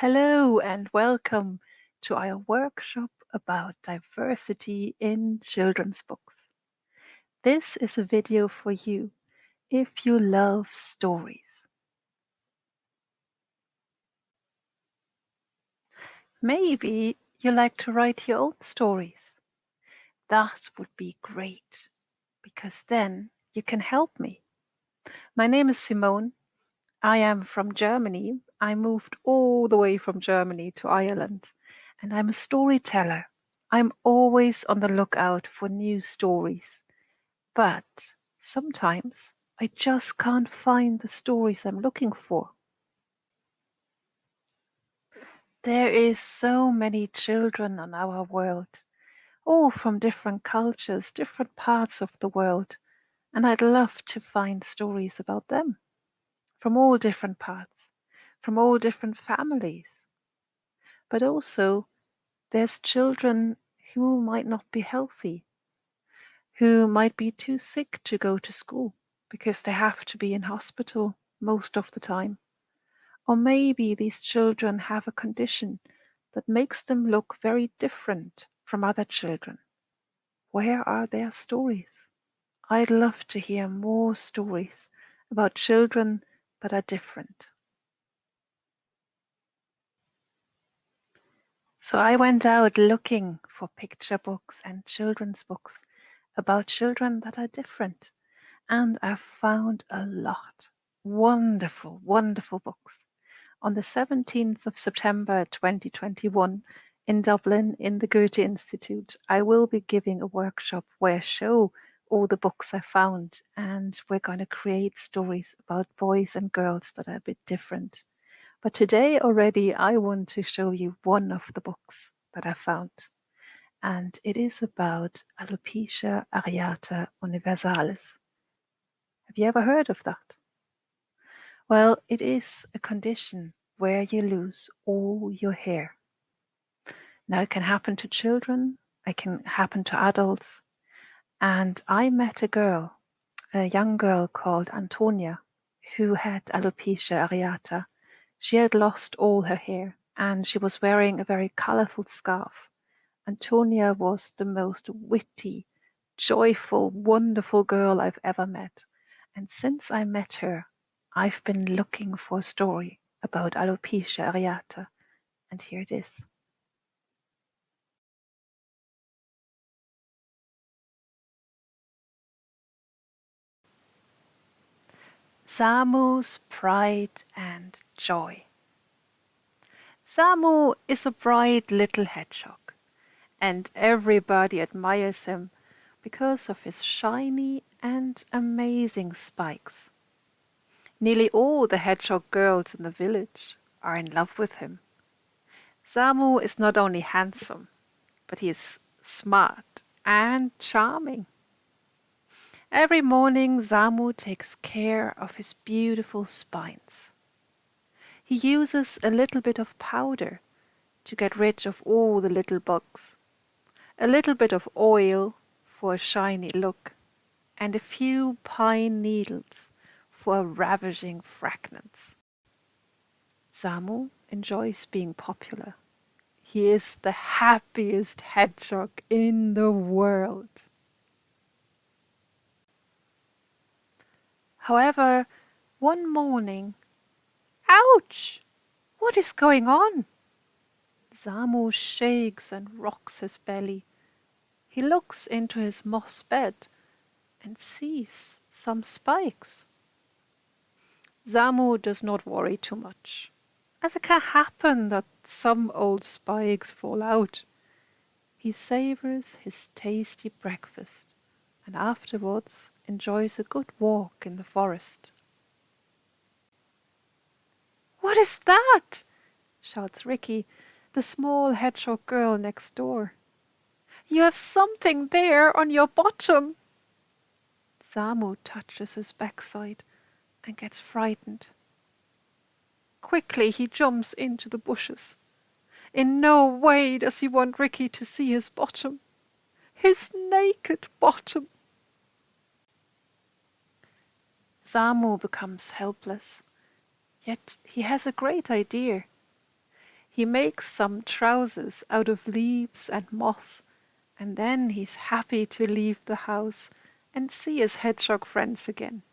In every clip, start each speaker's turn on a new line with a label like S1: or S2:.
S1: Hello and welcome to our workshop about diversity in children's books. This is a video for you if you love stories. Maybe you like to write your own stories. That would be great because then you can help me. My name is Simone. I am from Germany. I moved all the way from Germany to Ireland, and I'm a storyteller. I'm always on the lookout for new stories, but sometimes I just can't find the stories I'm looking for. There is so many children in our world, all from different cultures, different parts of the world, and I'd love to find stories about them from all different parts, from all different families. But also, there's children who might not be healthy, who might be too sick to go to school because they have to be in hospital most of the time. Or maybe these children have a condition that makes them look very different from other children. Where are their stories? I'd love to hear more stories about children that are different. So I went out looking for picture books and children's books about children that are different. And I found a lot. Wonderful, wonderful books. On the 17th of September 2021 in Dublin in the Goethe-Institut, I will be giving a workshop where I show all the books I found, and we're going to create stories about boys and girls that are a bit different. But today already I want to show you one of the books that I found, and it is about alopecia areata universalis. Have you ever heard of that? Well, it is a condition where you lose all your hair. Now, it can happen to children, it can happen to adults. And I met a young girl called Antonia, who had alopecia areata. She had lost all her hair and she was wearing a very colorful scarf. Antonia was the most witty, joyful, wonderful girl I've ever met. And since I met her, I've been looking for a story about alopecia areata, and here it is. Samu's pride and joy. Samu is a bright little hedgehog, and everybody admires him because of his shiny and amazing spikes. Nearly all the hedgehog girls in the village are in love with him. Samu is not only handsome, but he is smart and charming. Every morning Samu takes care of his beautiful spines. He uses a little bit of powder to get rid of all the little bugs, a little bit of oil for a shiny look, and a few pine needles for a ravishing fragrance. Samu enjoys being popular. He is the happiest hedgehog in the world. However, one morning, ouch! What is going on? Samu shakes and rocks his belly. He looks into his moss bed and sees some spikes. Samu does not worry too much, as it can happen that some old spikes fall out. He savors his tasty breakfast and afterwards enjoys a good walk in the forest. "What is that?" shouts Ricky, the small hedgehog girl next door. "You have something there on your bottom." Samu touches his backside and gets frightened. Quickly he jumps into the bushes. In no way does he want Ricky to see his bottom. His naked bottom. Samu becomes helpless, yet he has a great idea. He makes some trousers out of leaves and moss, and then he's happy to leave the house and see his hedgehog friends again.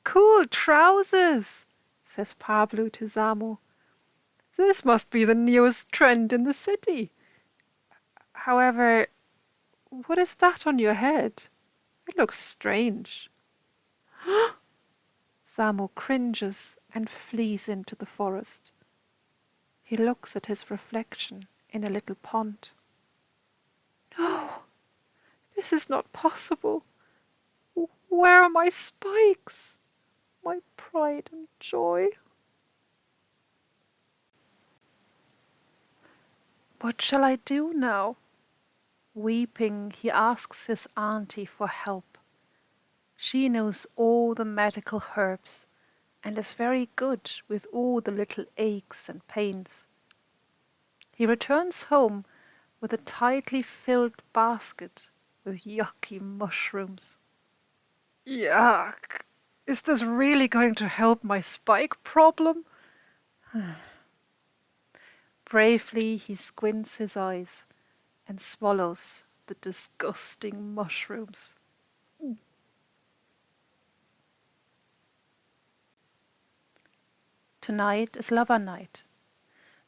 S1: "Cool trousers," says Pablo to Samu. "This must be the newest trend in the city. However, what is that on your head? It looks strange." Samu cringes and flees into the forest. He looks at his reflection in a little pond. "No, this is not possible. Where are my spikes? My pride and joy." What shall I do now? Weeping, he asks his auntie for help. She knows all the medical herbs and is very good with all the little aches and pains. He returns home with a tightly filled basket with yucky mushrooms. Yuck! Is this really going to help my spike problem? Bravely he squints his eyes and swallows the disgusting mushrooms. Tonight is lover night,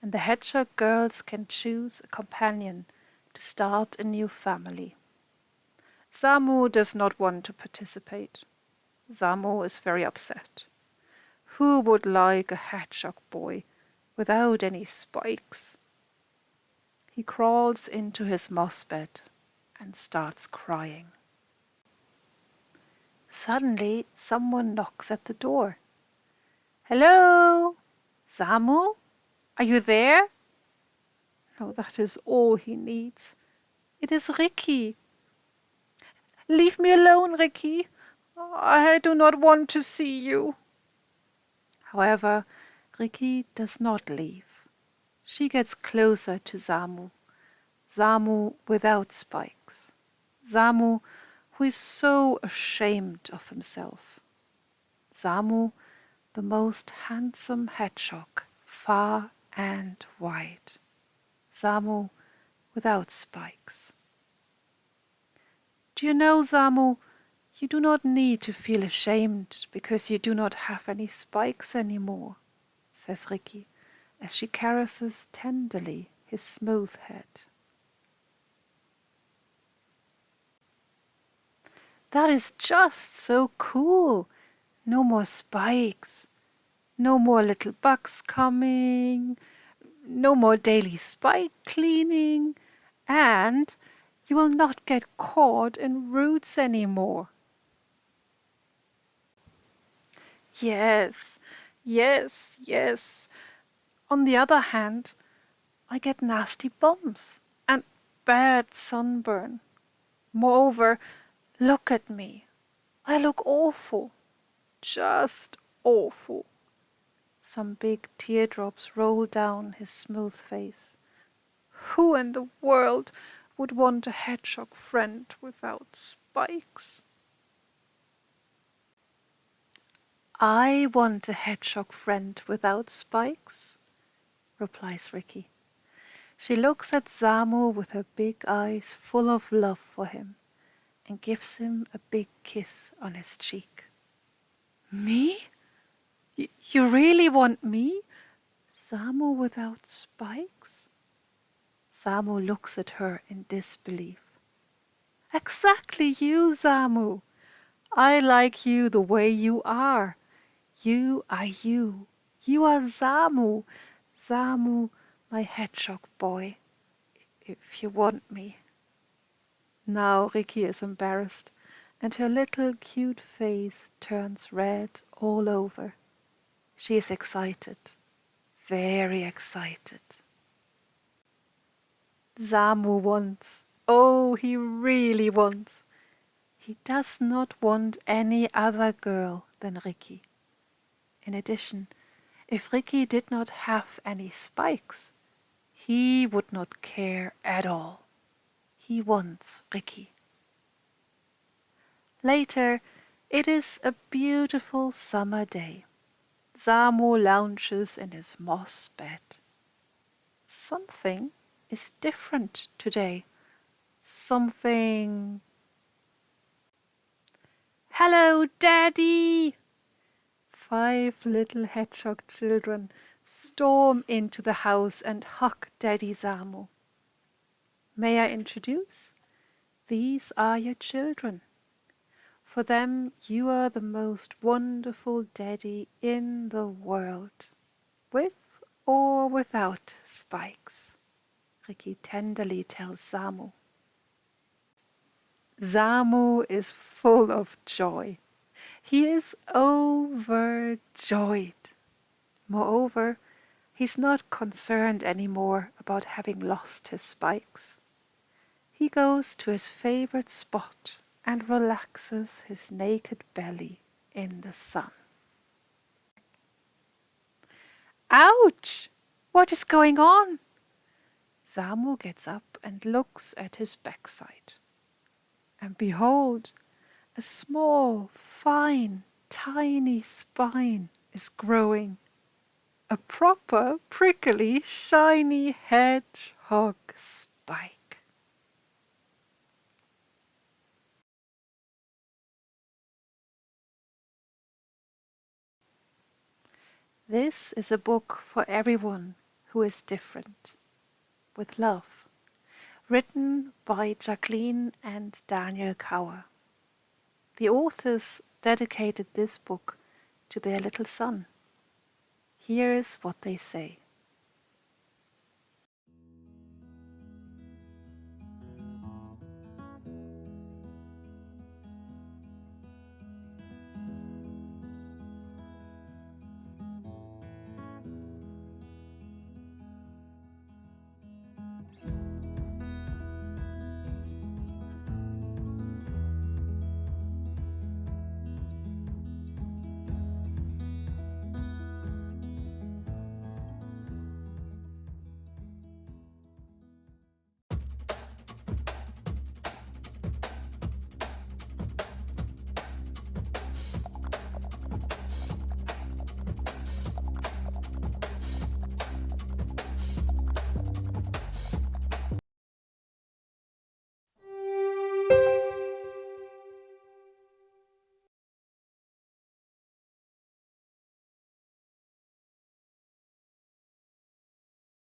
S1: and the hedgehog girls can choose a companion to start a new family. Samu does not want to participate. Samu is very upset. Who would like a hedgehog boy without any spikes? He crawls into his moss bed and starts crying. Suddenly, someone knocks at the door. "Hello? Samu? Are you there?" No, that is all he needs. It is Ricky. "Leave me alone, Ricky. I do not want to see you." However, Ricky does not leave. She gets closer to Samu. Samu without spikes. Samu who is so ashamed of himself. Samu, the most handsome hedgehog, far and wide. Samu without spikes. "Do you know, Samu, you do not need to feel ashamed because you do not have any spikes anymore," says Ricky, as she caresses tenderly his smooth head. "That is just so cool. No more spikes. No more little bugs coming. No more daily spike cleaning. And you will not get caught in roots anymore." Yes, yes, yes. On the other hand, I get nasty bumps and bad sunburn. Moreover, look at me. I look awful. Just awful. Some big teardrops roll down his smooth face. Who in the world would want a hedgehog friend without spikes? "I want a hedgehog friend without spikes," replies Ricky. She looks at Samu with her big eyes full of love for him and gives him a big kiss on his cheek. "Me? You really want me? Samu without spikes?" Samu looks at her in disbelief. "Exactly you, Samu. I like you the way you are. You are you. You are Samu. Samu, my hedgehog boy, if you want me." Now Ricky is embarrassed, and her little cute face turns red all over. She is excited, very excited. Samu wants, oh, he really wants. He does not want any other girl than Ricky. In addition, if Ricky did not have any spikes, he would not care at all. He wants Ricky. Later, it is a beautiful summer day. Samu lounges in his moss bed. Something is different today. Something... Hello, Daddy! 5 little hedgehog children storm into the house and hug Daddy Samu. May I introduce? These are your children. For them, you are the most wonderful daddy in the world, with or without spikes, Ricky tenderly tells Samu. Samu is full of joy. He is overjoyed. Moreover, he's not concerned anymore about having lost his spikes. He goes to his favorite spot and relaxes his naked belly in the sun. Ouch! What is going on? Samu gets up and looks at his backside. And behold, a small, fine, tiny spine is growing. A proper, prickly, shiny hedgehog spike. This is a book for everyone who is different, with love, written by Jacqueline and Daniel Kauer. The authors dedicated this book to their little son. Here is what they say.